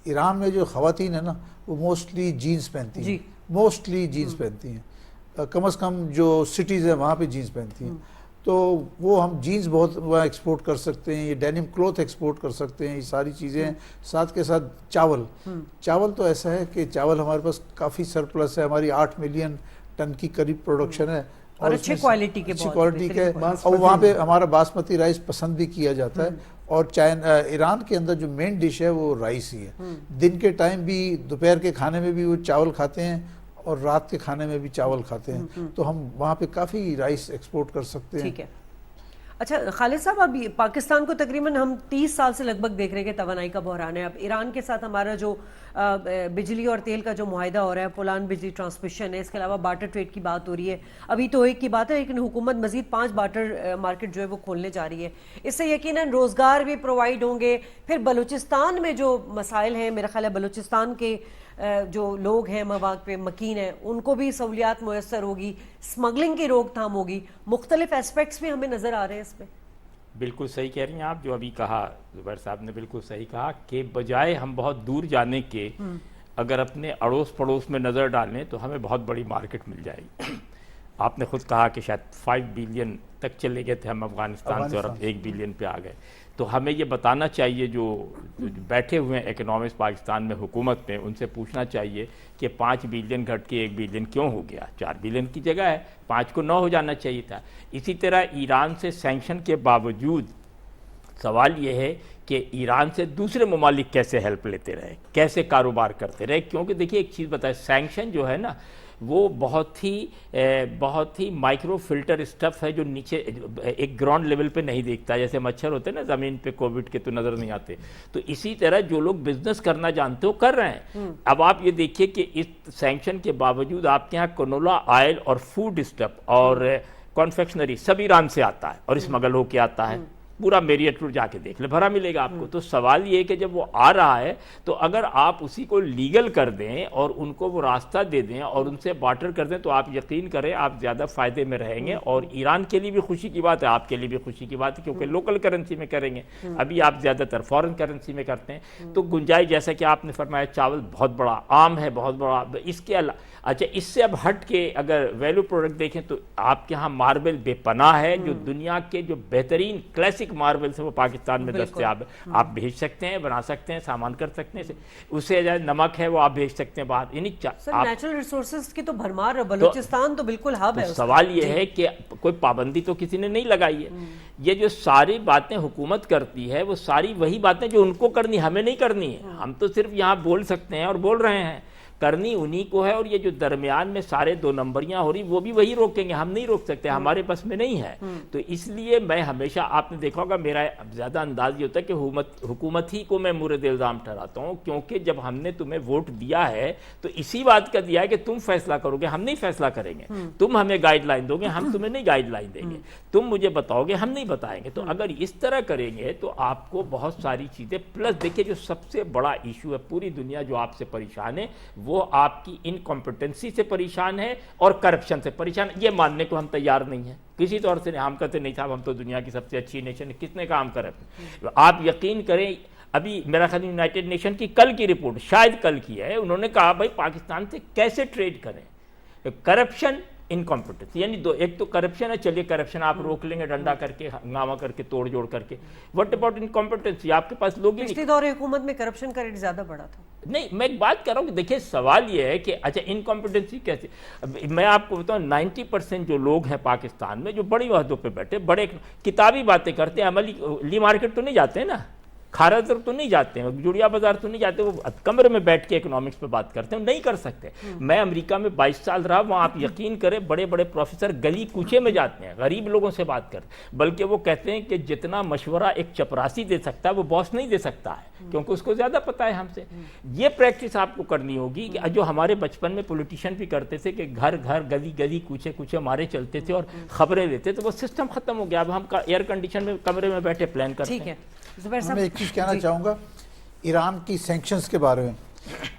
ایران میں جو خواتین ہیں نا وہ موسٹلی جینز پہنتی ہیں، موسٹلی جینز پہنتی ہیں، کم از کم جو سٹیز ہیں وہاں پہ جینز پہنتی ہیں. تو وہ ہم جینز بہت وہاں ایکسپورٹ کر سکتے ہیں، یہ ڈینم کلوتھ ایکسپورٹ کر سکتے ہیں، یہ ساری چیزیں. ساتھ کے ساتھ چاول تو ایسا ہے کہ چاول ہمارے پاس کافی سرپلس ہے. ہماری 8 ملین ٹن کی قریب پروڈکشن ہے اور اچھی کوالٹی کے، اچھی کوالٹی کے. اور وہاں پہ ہمارا باسمتی رائس پسند بھی کیا جاتا ہے. اور ایران کے اندر جو مین ڈش ہے وہ رائس ہی ہے. دن کے ٹائم بھی، دوپہر کے کھانے میں بھی وہ چاول کھاتے ہیں اور رات کے کھانے میں بھی چاول کھاتے ہیں. تو ہم وہاں پہ کافی رائس ایکسپورٹ کر سکتے ہیں. ٹھیک ہے. اچھا خالد صاحب، اب پاکستان کو تقریباً ہم 30 سال سے لگ بھگ دیکھ رہے ہیں کہ توانائی کا بحران ہے. اب ایران کے ساتھ ہمارا جو بجلی اور تیل کا جو معاہدہ ہو رہا ہے، پولان بجلی ٹرانسمیشن ہے، اس کے علاوہ بارٹر ٹریڈ کی بات ہو رہی ہے. ابھی تو ایک کی بات ہے لیکن حکومت مزید 5 بارٹر مارکیٹ جو ہے وہ کھولنے جا رہی ہے. اس سے یقیناً روزگار بھی پرووائڈ ہوں گے. پھر بلوچستان میں جو مسائل ہیں، میرا خیال ہے بلوچستان کے جو لوگ ہیں مواقع پہ مکین ہیں ان کو بھی سہولیات میسر ہوگی، اسمگلنگ کی روک تھام ہوگی. مختلف ایسپیکٹس بھی ہمیں نظر آ رہے ہیں اس پہ. بالکل صحیح کہہ رہی ہیں آپ. جو ابھی کہا زبیر صاحب نے بالکل صحیح کہا کہ بجائے ہم بہت دور جانے کے اگر اپنے اڑوس پڑوس میں نظر ڈالیں تو ہمیں بہت بڑی مارکیٹ مل جائے گی. آپ نے خود کہا کہ شاید 5 بلین تک چلے گئے تھے ہم افغانستان سے اور اب 1 بلین پہ آ گئے. تو ہمیں یہ بتانا چاہیے جو بیٹھے ہوئے ہیں اکنامسٹ پاکستان میں حکومت میں، ان سے پوچھنا چاہیے کہ 5 بلین گھٹ کے 1 بلین کیوں ہو گیا؟ 4 بلین کی جگہ ہے، 5 کو 9 ہو جانا چاہیے تھا. اسی طرح ایران سے سینکشن کے باوجود سوال یہ ہے کہ ایران سے دوسرے ممالک کیسے ہیلپ لیتے رہے، کیسے کاروبار کرتے رہے. کیونکہ دیکھیے ایک چیز بتائے، سینکشن جو ہے نا وہ بہت ہی مائکرو فلٹر اسٹف ہے جو نیچے ایک گراؤنڈ لیول پہ نہیں دیکھتا. جیسے مچھر ہوتے ہیں نا زمین پہ کووڈ کے تو نظر نہیں آتے، تو اسی طرح جو لوگ بزنس کرنا جانتے ہو کر رہے ہیں. اب آپ یہ دیکھیے کہ اس سینکشن کے باوجود آپ کے یہاں کنولا آئل اور فوڈ اسٹف اور کنفیکشنری سب ایران سے آتا ہے اور اسمگل ہو کے آتا ہے. پورا میریٹ ٹور جا کے دیکھ لیں، بھرا ملے گا آپ کو. تو سوال یہ ہے کہ جب وہ آ رہا ہے تو اگر آپ اسی کو لیگل کر دیں اور ان کو وہ راستہ دے دیں اور ان سے بارٹر کر دیں تو آپ یقین کریں آپ زیادہ فائدے میں رہیں گے. اور ایران کے لیے بھی خوشی کی بات ہے، آپ کے لیے بھی خوشی کی بات ہے، کیونکہ لوکل کرنسی میں کریں گے. ابھی آپ زیادہ تر فورن کرنسی میں کرتے ہیں. تو گنجائش جیسا کہ آپ نے فرمایا چاول بہت بڑا، آم ہے بہت بڑا. اس کے اچھا اس سے اب ہٹ کے اگر ویلیو پروڈکٹ دیکھیں تو آپ کے ہاں ماربل بے پناہ ہے. جو دنیا کے جو بہترین کلاسک ماربل سے وہ پاکستان میں دستیاب ہے. آپ بھیج سکتے ہیں، بنا سکتے ہیں، سامان کر سکتے ہیں. اس سے نمک ہے وہ آپ بھیج سکتے ہیں باہر. یعنی نیچرل ریسورسز کی تو بھرمار ہے. بلوچستان تو بالکل ہب ہے. سوال یہ ہے کہ کوئی پابندی تو کسی نے نہیں لگائی ہے. یہ جو ساری باتیں حکومت کرتی ہے وہ ساری وہی باتیں جو ان کو کرنی ہمیں نہیں کرنی ہے. ہم تو صرف یہاں بول سکتے ہیں اور بول رہے ہیں. کرنی انہی کو ہے, اور یہ جو درمیان میں سارے 2 نمبریاں ہو رہی وہ بھی وہی روکیں گے, ہم نہیں روک سکتے, ہمارے بس میں نہیں ہے. تو اس لیے میں ہمیشہ, آپ نے دیکھا ہوگا میرا زیادہ انداز یہ ہوتا ہے کہ حکومت ہی کو میں مورد الزام ٹھہراتا ہوں, کیونکہ جب ہم نے تمہیں ووٹ دیا ہے تو اسی بات کا دیا ہے کہ تم فیصلہ کرو گے, ہم نہیں فیصلہ کریں گے. تم ہمیں گائیڈ لائن دو گے, ہم تمہیں نہیں گائیڈ لائن دیں گے. تم مجھے بتاؤ گے, ہم نہیں بتائیں گے. تو اگر اس طرح کریں گے تو آپ کو بہت ساری چیزیں, پلس دیکھیے جو سب سے بڑا ایشو ہے, پوری دنیا جو آپ سے پریشان ہے وہ آپ کی انکمپیٹنسی سے پریشان ہے اور کرپشن سے پریشان. یہ ماننے کو ہم تیار نہیں ہیں کسی طور سے. ہم کہتے نہیں صاحب ہم تو دنیا کی سب سے اچھی نیشن ہے, کس نے کام کرا. آپ یقین کریں, ابھی میرا خیال یونائٹڈ نیشن کی کل کی رپورٹ, شاید کل کی ہے, انہوں نے کہا بھائی پاکستان سے کیسے ٹریڈ کریں. کرپشن, انکمپیٹنس, یعنی ایک تو کرپشن ہے, چلیے کرپشن آپ روک لیں گے ڈنڈا کر کے, ہنگامہ کر کے, توڑ جوڑ کر کے. وٹ اباؤٹ انکمپیٹنسی, آپ کے پاس لوگ ہی نہیں. پچھلی دور حکومت میں کرپشن کا ریٹ زیادہ بڑا تھا. نہیں, میں ایک بات کر رہا ہوں کہ دیکھیں سوال یہ ہے کہ اچھا انکمپیٹنسی کیسے. میں آپ کو بتاؤں 90% جو لوگ ہیں پاکستان میں جو بڑی عہدوں پہ بیٹھے, بڑے کتابی باتیں کرتے ہیں, عملی مارکیٹ تو نہیں جاتے ہیں نا, کھارا در تو نہیں جاتے ہیں, جوڑیا بازار تو نہیں جاتے, وہ کمرے میں بیٹھ کے اکنامکس پہ بات کرتے ہیں, نہیں کر سکتے. میں امریکہ میں 22 سال رہا, وہاں آپ یقین کریں بڑے بڑے پروفیسر گلی کوچے میں جاتے ہیں, غریب لوگوں سے بات کرتے, بلکہ وہ کہتے ہیں کہ جتنا مشورہ ایک چپراسی دے سکتا ہے وہ باس نہیں دے سکتا ہے, کیونکہ اس کو زیادہ پتہ ہے ہم سے. یہ پریکٹس آپ کو کرنی ہوگی کہ جو ہمارے بچپن میں پولیٹیشین بھی کرتے تھے کہ گھر گھر گلی گلی کوچے کوچے مارے چلتے تھے اور خبریں دیتے, تو وہ سسٹم ختم ہو گیا. اب ہم ایئر کنڈیشن میں کمرے میں بیٹھے پلان کرتے ہیں. ٹھیک ہے, زبیر میں صاحب ایک چیز کہنا چاہوں گا ایران کی سینکشنز کے بارے میں.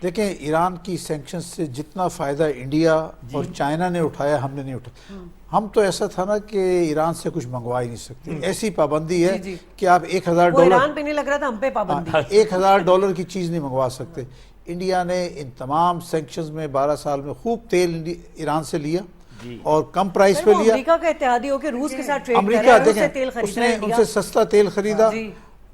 دیکھیں ایران کی سینکشنز سے جتنا فائدہ انڈیا اور چائنا نے اٹھایا, ہم نے نہیں اٹھایا. ہم تو ایسا تھا نا کہ ایران سے کچھ منگوا ہی نہیں سکتے, ایسی پابندی ہے کہ آپ $1,000 ایران پہ نہیں لگ رہا تھا, ہم پہ پابندی. $1,000 کی چیز نہیں منگوا سکتے. انڈیا نے ان تمام سینکشنز میں 12 سال میں خوب تیل ایران سے لیا اور کم پرائس پہ لیا. امریکہ کا اتحادی ہو کے روس کے ساتھ ٹریڈ کر رہا ہے, امریکہ اس سے تیل دیکھیں اس خرید رہا نے ہے ان سے سستا تیل خریدا,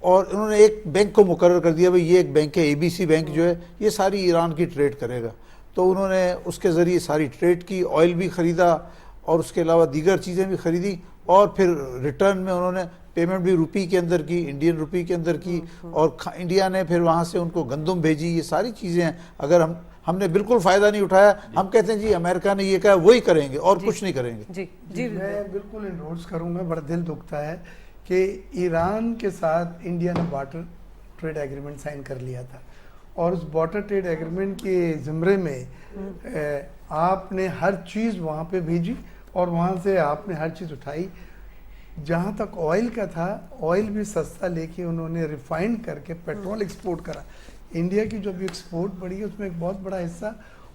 اور انہوں نے ایک بینک کو مقرر کر دیا, بھئی یہ ایک بینک ہے ABC بینک جو ہے, یہ ساری ایران کی ٹریڈ کرے گا. تو انہوں نے اس کے ذریعے ساری ٹریڈ کی, آئل بھی خریدا اور اس کے علاوہ دیگر چیزیں بھی خریدی, اور پھر ریٹرن میں انہوں نے پیمنٹ بھی روپی کے اندر کی, انڈین روپی کے اندر کی, اور انڈیا نے پھر وہاں سے ان کو گندم بھیجی. یہ ساری چیزیں ہیں. اگر ہم نے بالکل فائدہ نہیں اٹھایا, ہم کہتے ہیں جی امریکہ نے یہ کہا وہی کریں گے اور کچھ نہیں کریں گے. جی میں بالکل انڈورس کروں گا. بڑا دل دکھتا ہے کہ ایران کے ساتھ انڈیا نے بارٹر ٹریڈ ایگریمنٹ سائن کر لیا تھا, اور اس بارٹر ٹریڈ ایگریمنٹ کے زمرے میں آپ نے ہر چیز وہاں پہ بھیجی اور وہاں سے آپ نے ہر چیز اٹھائی. جہاں تک آئل کا تھا, آئل بھی سستا لے کے انہوں نے ریفائنڈ کر کے پیٹرول ایکسپورٹ کرا. انڈیا کی جو بھی ایکسپورٹ بڑھی ہے اس میں ایک بہت بڑا حصہ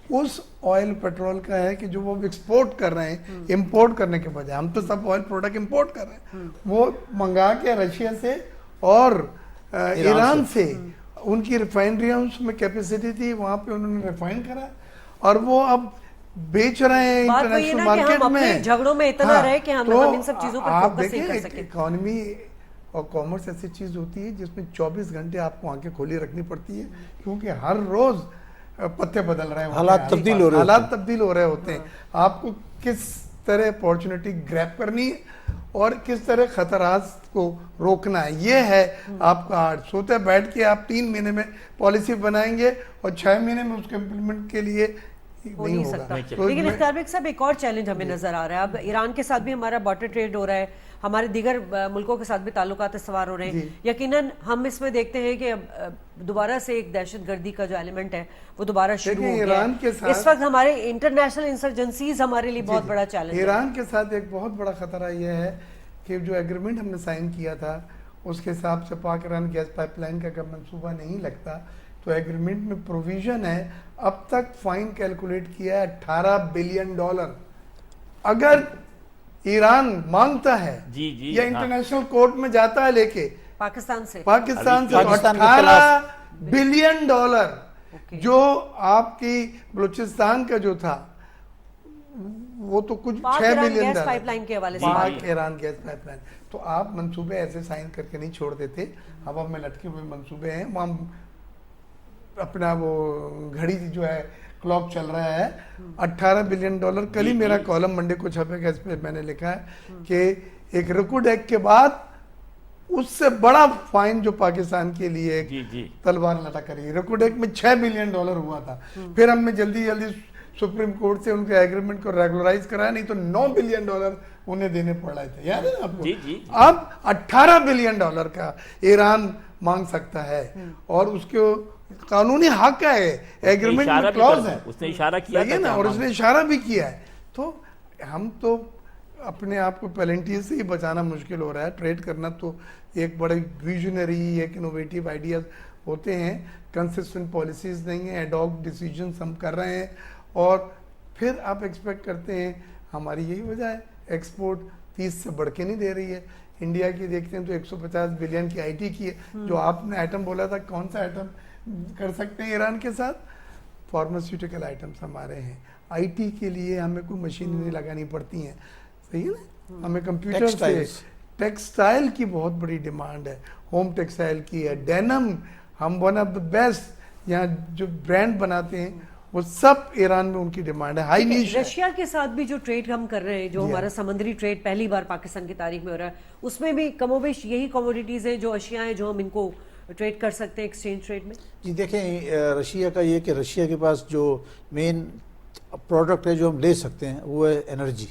اس آئل پیٹرول کا ہے کہ جو وہ ایکسپورٹ کر رہے ہیں, امپورٹ کرنے کے بجائے. ہم تو سب آئل پروڈکٹ امپورٹ کر رہے ہیں, وہ منگا کے رشیا سے اور ایران سے. ان کی ریفائنریاں اس میں کیپیسٹی تھی, وہاں پہ انہوں نے ریفائن کرا اور وہ اب بیچ رہے ہیں انٹرنیشنل مارکیٹ میں. جھگڑوں میں اتنا رہے کہ ہم ان سب چیزوں پر فوکس نہیں کر سکے. اکانومی اور کامرس ایسی چیز ہوتی ہے جس میں 24 گھنٹے آپ کو آنکھیں کھولی رکھنی پڑتی ہے, کیونکہ ہر روز پتے بدل رہے ہیں, حالات تبدیل ہو رہے ہوتے ہیں. آپ کو کس طرح اپارچونٹی گریب کرنی ہے اور کس طرح خطرات کو روکنا ہے, یہ ہے آپ کا آرٹ. سوتے بیٹھ کے آپ 3 مہینے میں پالیسی بنائیں گے اور 6 مہینے میں اس کے امپلیمنٹ کے لیے نہیں ہوگا. لیکن اختیار بیگ صاحب ایک اور چیلنج ہمیں نظر آ رہا ہے. اب ایران کے ساتھ بھی ہمارا بارٹر ٹریڈ ہو رہا ہے, ہمارے دیگر ملکوں کے ساتھ بھی تعلقات استوار ہو رہے ہیں. یقیناً ہم اس میں دیکھتے ہیں کہ دوبارہ سے ایک دہشت گردی کا جو ایلیمنٹ ہے وہ دوبارہ شروع ہو گیا ہے. اس وقت ہمارے انٹرنیشنل انسرجنسیز ہمارے لیے بہت بڑا چیلنج ہے. ایران کے ساتھ ایک بہت بڑا خطرہ یہ ہے کہ جو ایگریمنٹ ہم نے سائن کیا تھا اس کے حساب سے پاک ایران گیس پائپ لائن کا اگر منصوبہ نہیں لگتا تو ایگریمنٹ میں پروویژن ہے, اب تک فائن کیلکولیٹ کیا ہے $18 بلین. اگر ایران مانگتا ہے یا انٹرنیشنل کورٹ میں جاتا ہے لے کے پاکستان سے $18 بلین جو آپ کی بلوچستان کا جو تھا وہ تو کچھ $6 بلین پاک ایران گیس پائپ لائن. تو آپ منصوبے ایسے سائن کر کے نہیں چھوڑ دیتے. ہوا میں لٹکے ہوئے منصوبے ہیں, وہاں اپنا وہ گھڑی جو ہے کلاک چل رہا ہے. $18 بلین. کل ہی میرا کالم منڈے کو چھپے گا, اس پہ میں نے لکھا ہے کہ ایک ریکارڈ ایکٹ کے بعد اس سے بڑا فائن جو پاکستان کے لیے ایک جی تلوار لٹک رہی ہے. ریکوڈیک میں $6 بلین ہوا تھا, پھر ہم نے جلدی سپریم کورٹ سے ان کے ایگریمنٹ کو ریگولرائز کرایا, نہیں تو $9 بلین انہیں دینے پڑ رہے تھے, یاد ہے نا آپ کو. جی. اب $18 بلین کا ایران مانگ سکتا ہے, اور اس کو قانونی حق ہے, ایگریمنٹ میں کلوز ہے, اس نے اشارہ کیا ہے نا, اور اس نے اشارہ بھی کیا ہے. تو ہم تو اپنے آپ کو پیلنٹی سے ہی بچانا مشکل ہو رہا ہے. ٹریڈ کرنا تو ایک بڑے ویژنری, ایک انوویٹیو آئیڈیاز ہوتے ہیں, کنسسٹنٹ پالیسیز نہیں ہیں, ایڈ ہاک ڈیسیجنز ہم کر رہے ہیں, اور پھر آپ ایکسپیکٹ کرتے ہیں. ہماری یہی وجہ ہے, ایکسپورٹ 30 سے بڑھ کے نہیں دے رہی ہے. انڈیا کی دیکھتے ہیں تو 150 بلین کی آئی ٹی کی ہے, جو آپ نے آئٹم بولا تھا, کون سا آئٹم کر سکتے ہیں ایران کے ساتھ؟ فارماسیوٹیکل آئٹمس ہمارے ہیں. آئی ٹی کے لیے ہمیں کوئی مشین نہیں لگانی پڑتی ہیں, صحیح ہے نا. ہمیں کمپیوٹر سے ٹیکسٹائل کی بہت بڑی ڈیمانڈ ہے, ہوم ٹیکسٹائل کی ہے, ڈینم ہم ون آف دا بیسٹ یہاں جو برانڈ بناتے ہیں وہ سب ایران میں ان کی ڈیمانڈ ہے, ہائی نیش. رشیا کے ساتھ بھی جو ٹریڈ ہم کر رہے ہیں, جو ہمارا سمندری ٹریڈ پہلی بار پاکستان کی تاریخ میں ہو رہا ہے, اس میں بھی کم و بیش یہی کموڈیٹیز ہیں, جو اشیاء ہیں جو ہم ان کو ٹریڈ کر سکتے ہیں ایکسچینج ٹریڈ میں. جی دیکھیں, رشیا کا یہ کہ رشیا کے پاس جو مین پروڈکٹ ہے جو ہم لے سکتے ہیں وہ ہے انرجی.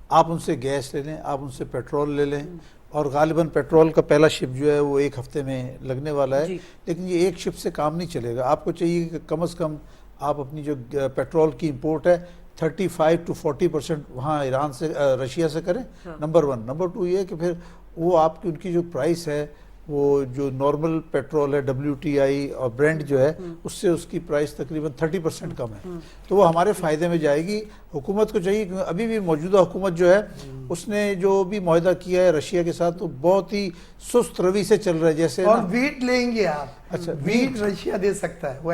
آپ ان سے گیس لے لیں, آپ ان سے پیٹرول لے لیں, اور غالباً پیٹرول کا پہلا شپ جو ہے وہ 1 ہفتے میں لگنے والا ہے, لیکن یہ ایک شپ سے کام نہیں چلے گا. آپ کو چاہیے کہ کم از کم آپ اپنی جو پیٹرول کی امپورٹ ہے 35 to 40% وہاں ایران سے, رشیا سے کریں, نمبر 1. نمبر 2 یہ ہے کہ پھر وہ آپ کی ان کی جو پرائس ہے, وہ جو نارمل پیٹرول ہے WTI اور برینڈ جو ہے, اس سے اس کی پرائس تقریباً 30% کم ہے, تو وہ ہمارے فائدے میں جائے گی. حکومت کو چاہیے, ابھی بھی موجودہ حکومت جو ہے اس نے جو بھی معاہدہ کیا ہے رشیا کے ساتھ, تو بہت ہی سست روی سے چل رہا ہے. جیسے اور ویٹ لیں گے آپ, اچھا ویٹ رشیا دے سکتا ہے, وہ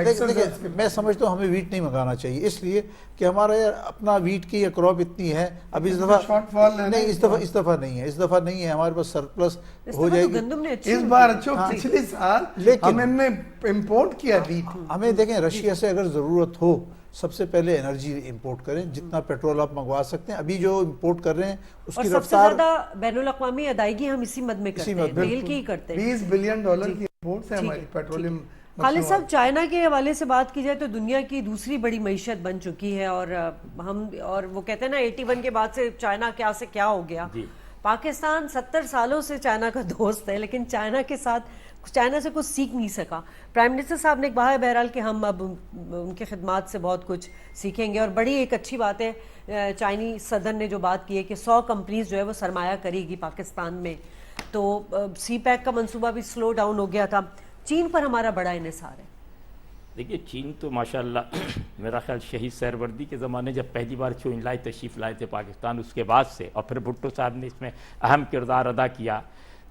میں سمجھتا ہوں ہمیں ویٹ نہیں منگانا چاہیے, اس لیے کہ ہمارا اپنا ویٹ کی کراپ اتنی ہے. اب اس دفعہ نہیں, اس دفعہ نہیں ہے, اس دفعہ نہیں ہے, ہمارے پاس سرپلس ہو جائے گی اس بار. پچھلے سال ہم نے امپورٹ کیا ویٹ. ہمیں دیکھیں, رشیا سے اگر ضرورت ہو سب سے پہلے انرجی امپورٹ کریں, جتنا پیٹرول آپ منگوا سکتے ہیں. ابھی جو امپورٹ کر رہے ہیں اس کی رفتار, سب سے زیادہ بین الاقوامی ادائیگی ہم اسی مد میں کرتے ہیں, تیل کی ہی کرتے ہیں. $20 بلین کی امپورٹ ہے ہماری پیٹرولیم. خالد صاحب, چائنا کے حوالے سے بات کی جائے تو دنیا کی دوسری بڑی معیشت بن چکی ہے, اور وہ کہتے ہیں نا 81 کے بعد سے چائنا کیا سے کیا ہو گیا. پاکستان 70 سالوں سے چائنا کا دوست ہے, لیکن چائنا سے کچھ سیکھ نہیں سکا. پرائم منسٹر صاحب نے کہا ہے بہرحال کہ ہم اب ان کے خدمات سے بہت کچھ سیکھیں گے, اور بڑی ایک اچھی بات ہے چائنی صدر نے جو بات کی ہے کہ 100 کمپنیز جو ہے وہ سرمایہ کرے گی پاکستان میں. تو سی پیک کا منصوبہ بھی سلو ڈاؤن ہو گیا تھا. چین پر ہمارا بڑا انحصار ہے. دیکھیے, چین تو ماشاءاللہ میرا خیال شہید سہروردی کے زمانے جب پہلی بار چوئن لائی تشریف لائے تھے پاکستان, اس کے بعد سے, اور پھر بھٹو صاحب نے اس میں اہم کردار ادا کیا,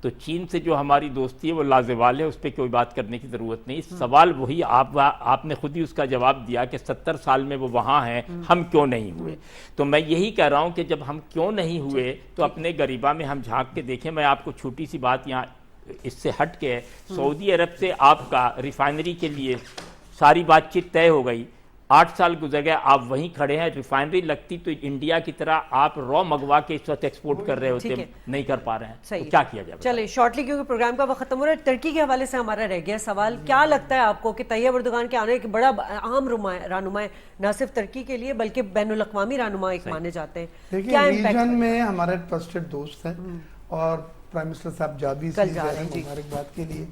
تو چین سے جو ہماری دوستی ہے وہ لازوال ہے, اس پہ کوئی بات کرنے کی ضرورت نہیں. سوال وہی, آپ نے خود ہی اس کا جواب دیا کہ 70 سال میں وہ وہاں ہیں, ہم کیوں نہیں ہوئے. تو میں یہی کہہ رہا ہوں کہ جب ہم کیوں نہیں ہوئے تو اپنے غریبہ میں ہم جھانک کے دیکھیں. میں آپ کو چھوٹی سی بات یہاں اس سے ہٹ کے, سعودی عرب سے آپ کا ریفائنری کے لیے ساری بات چیت طے ہو گئی, 8 سال گزر گئے, آپ وہیں کھڑے ہیں. ریفائنری لگتی تو انڈیا کی طرح آپ رو منگوا کے اس وقت ایکسپورٹ کر رہے ہوتے, نہیں کر پا رہے ہیں, تو کیا کیا جائے. چلیں شارٹلی, کیونکہ پروگرام کا وقت ختم ہو رہا ہے. ترکی کے حوالے سے ہمارا رہ گیا سوال, کیا لگتا ہے آپ کو کہ طیب اردوغان کے آنے ایک بڑا اہم رہنما ہے, نہ صرف ترکی کے لیے بلکہ بین الاقوامی رہنما ایک مانے جاتے ہیں. دیکھیں, ریجن میں ہمارے ٹرسٹڈ دوست ہیں, اور پرائم منسٹر صاحب جا بھی رہے ہیں مبارکباد کے لیے.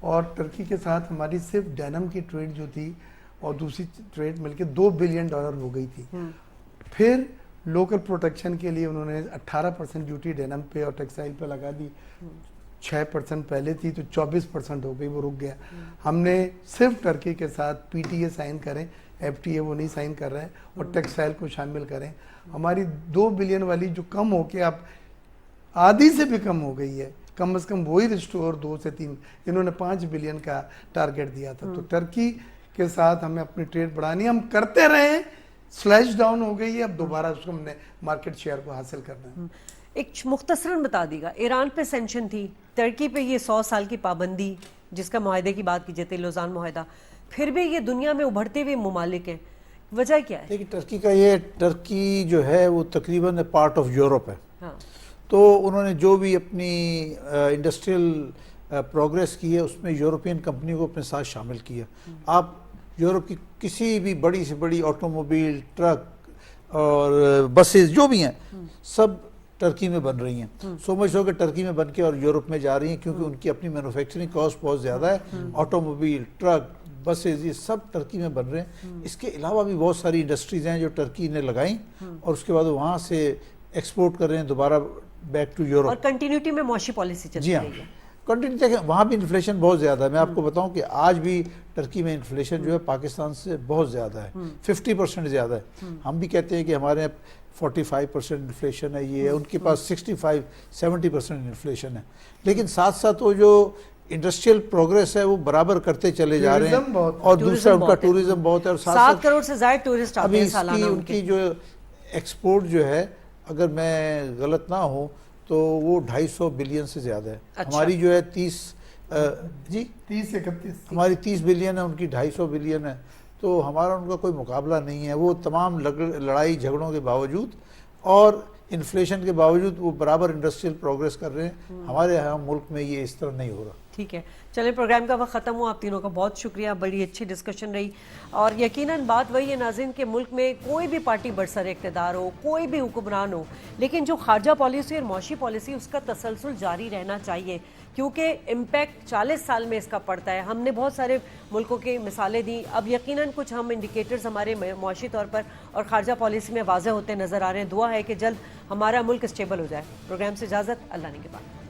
اور ترکی کے ساتھ ہماری صرف ڈینم کی ٹریڈ جو تھی اور دوسری ٹریڈ مل کے $2 بلین ہو گئی تھی. پھر لوکل پروٹیکشن کے لیے انہوں نے 18% ڈیوٹی ڈینم پہ اور ٹیکسٹائل پہ لگا دی. 6% پہلے تھی تو 24% ہو گئی, وہ رک گیا. ہم نے صرف ترکی کے ساتھ PTA سائن کریں, FTA وہ نہیں سائن کر رہے ہیں, اور ٹیکسٹائل کو شامل کریں. ہماری 2 بلین والی جو کم ہو کے اب آدھی سے بھی کم ہو گئی ہے, کم از کم وہی ریسٹور 2 سے 3, انہوں نے 5 بلین کا ٹارگیٹ دیا تھا. تو ترکی کے ساتھ ہمیں اپنی ٹریڈ بڑھانی, ہم کرتے رہے ہیں, سلیش ڈاؤن ہو گئی ہے, اب دوبارہ اس کو ہم نے مارکیٹ شیئر کو حاصل کرنا ہے. ایک مختصراً بتا دی گا, ایران پہ سینکشن تھی, ترکی پہ یہ 100 سال کی پابندی جس کا معاہدے کی بات کی جاتی ہے, لوزان معاہدہ, پھر بھی یہ دنیا میں ابھرتے ہوئے ممالک ہیں, وجہ کیا ہے؟ دیکھیے, ٹرکی جو ہے وہ تقریباً پارٹ آف یورپ ہے, تو انہوں نے جو بھی اپنی انڈسٹریل پروگریس کی ہے اس میں یورپین کمپنی کو اپنے ساتھ شامل کیا. آپ یورپ کی کسی بھی بڑی سے بڑی آٹوموبائل، ٹرک اور بسز جو بھی ہیں سب ٹرکی میں بن رہی ہیں. سو مچ ہو کہ ٹرکی میں بن کے اور یورپ میں جا رہی ہیں کیونکہ ان کی اپنی مینوفیکچرنگ کاسٹ بہت زیادہ ہے. آٹوموبائل، ٹرک، بسز یہ سب ٹرکی میں بن رہے ہیں. اس کے علاوہ بھی بہت ساری انڈسٹریز ہیں جو ٹرکی نے لگائیں اور اس کے بعد وہاں سے ایکسپورٹ کر رہے ہیں دوبارہ بیک ٹو یورپ. اور کنٹینیوٹی میں معاشی پالیسی چلتی جی ہاں رہی ہے. کنٹینیو دیکھیں وہاں بھی انفلیشن بہت زیادہ ہے. میں آپ کو بتاؤں کہ آج بھی ٹرکی میں انفلیشن جو ہے پاکستان سے بہت زیادہ ہے، 50% زیادہ ہے. ہم بھی کہتے ہیں کہ ہمارے 45% انفلیشن ہے، یہ ان کے پاس 65-70% انفلیشن ہے. لیکن ساتھ ساتھ وہ جو انڈسٹریل پروگریس ہے وہ برابر کرتے چلے جا رہے ٹورزم ہیں بہت ہے. اور دوسرا ان کا ٹورزم بہت ہے. اور 7 کروڑ سے زائد ٹورسٹ آتے ابھی ہیں اس کی سالانہ ان کی جو ایکسپورٹ جو ہے اگر میں غلط نہ ہوں تو وہ 250 بلین سے زیادہ ہے. ہماری جو ہے 30-31 ہماری 30 بلین ہے، ان کی 250 بلین ہے. تو ہمارا ان کا کوئی مقابلہ نہیں ہے. وہ تمام لڑائی جھگڑوں کے باوجود اور انفلیشن کے باوجود وہ برابر انڈسٹریل پروگریس کر رہے ہیں. ہمارے یہاں ملک میں یہ اس طرح نہیں ہو رہا. ٹھیک ہے، چلیں پروگرام کا وقت ختم ہوا. آپ تینوں کا بہت شکریہ، بڑی اچھی ڈسکشن رہی. اور یقیناً بات وہی ہے ناظرین کہ ملک میں کوئی بھی پارٹی برسر اقتدار ہو، کوئی بھی حکمران ہو، لیکن جو خارجہ پالیسی اور معاشی پالیسی اس کا تسلسل جاری رہنا چاہیے کیونکہ امپیکٹ 40 سال میں اس کا پڑتا ہے. ہم نے بہت سارے ملکوں کی مثالیں دیں، اب یقیناً کچھ ہم انڈیکیٹرز ہمارے معاشی طور پر اور خارجہ پالیسی میں واضح ہوتے نظر آ رہے ہیں. دعا ہے کہ جلد ہمارا ملک اسٹیبل ہو جائے. پروگرام سے اجازت، اللہ نے کے بعد.